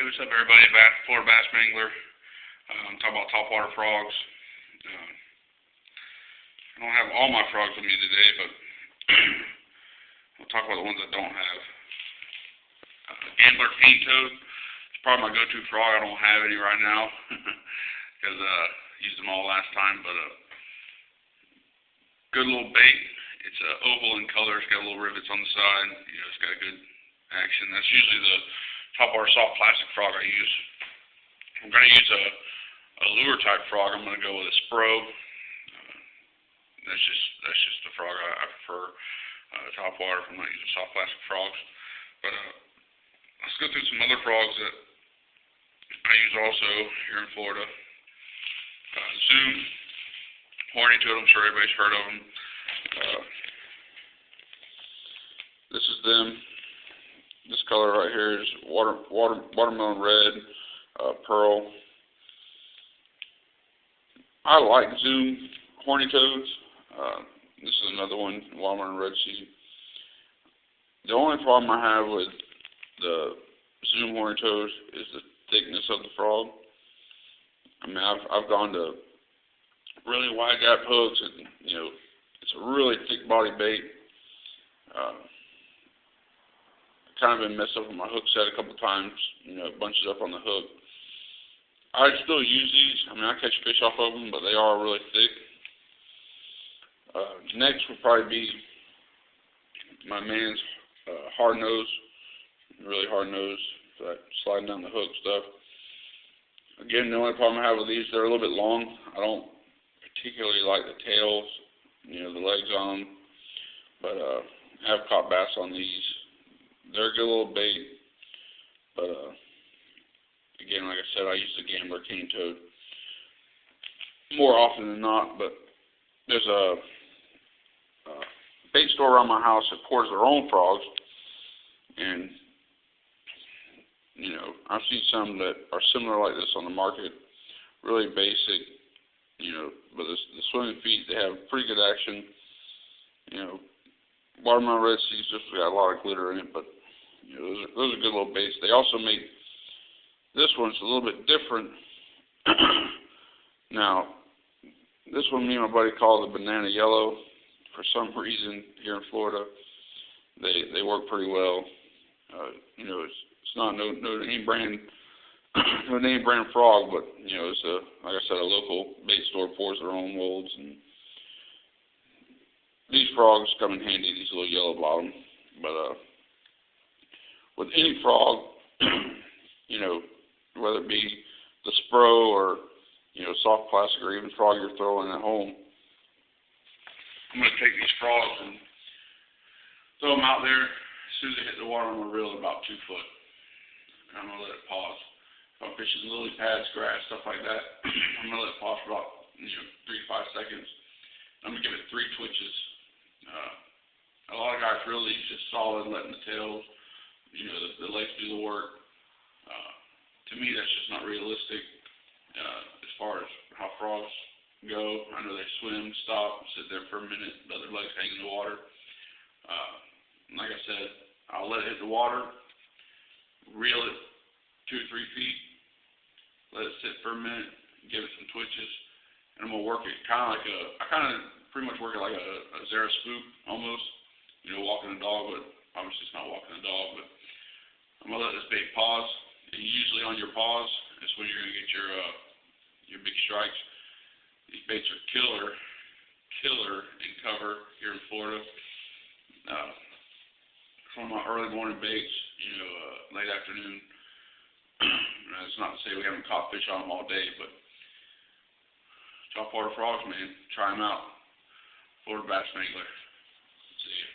what's up, everybody? Florida Bass Mangler. I'm talking about topwater frogs. I don't have all my frogs with me today, but I'll talk about the ones I don't have. Gambler Cane Toad. It's probably my go-to frog. I don't have any right now because used them all last time, but good little bait. It's oval in color. It's got little rivets on the side. It's got good action. That's usually the topwater soft plastic frog I use. I'm going to use a lure type frog. I'm going to go with a Spro. That's just the frog I prefer. Topwater. I'm not using soft plastic frogs. But let's go through some other frogs that I use also here in Florida. Zoom, horny toad. I'm sure everybody's heard of them. This is them. This color right here is watermelon red, pearl. I like Zoom horny toads. This is another one, watermelon red seed. The only problem I have with the Zoom horny toads is the thickness of the frog. I mean, I've gone to really wide gap hooks, and it's a really thick body bait. Kind of been messed up with my hook set a couple times. It bunches up on the hook. I still use these. I mean, I catch fish off of them, but they are really thick. Next would probably be my man's hard nose, really hard nose, so that sliding down the hook stuff. Again, the only problem I have with these, they're a little bit long. I don't particularly like the tails, the legs on them, but I have caught bass on these. They're a good little bait, but again, like I said, I use the Gambler Cane Toad more often than not. But there's a bait store around my house that pours their own frogs, and I've seen some that are similar like this on the market, really basic, but the swimming feet, they have pretty good action. Watermelon red seeds just got a lot of glitter in it, but those are good little baits. They also make this one's a little bit different. Now, this one me and my buddy call the banana yellow. For some reason here in Florida, they work pretty well. It's not no name brand no name brand frog, but it's like I said, a local bait store pours their own molds, and these frogs come in handy. These little yellow bottom, but with any frog, whether it be the Spro or soft plastic or even frog you're throwing at home, I'm going to take these frogs and throw them out there. As soon as they hit the water, I'm going to reel it about 2 foot, and I'm going to let it pause. If I'm fishing lily pads, grass, stuff like that, I'm going to let it pause for about 3 to 5 seconds. I'm going to give it 3 twitches. A lot of guys reel these just solid, letting the tails, the legs do the work. To me, that's just not realistic as far as how frogs go. I know they swim, stop, sit there for a minute, the other legs hang in the water. Like I said, I'll let it hit the water, reel it 2 or 3 feet, let it sit for a minute, give it some twitches, and I'm going to work it I kind of pretty much work it like a Zara spook almost, walking a dog, but obviously it's not walking a dog, but I'm going to let this bait pause, and usually on your pause is when you're going to get your big strikes. These baits are killer in cover here in Florida. Some of my early morning baits, late afternoon. It's not to say we haven't caught fish on them all day, but topwater frogs, man, try them out. Florida Bass Mangler. See ya.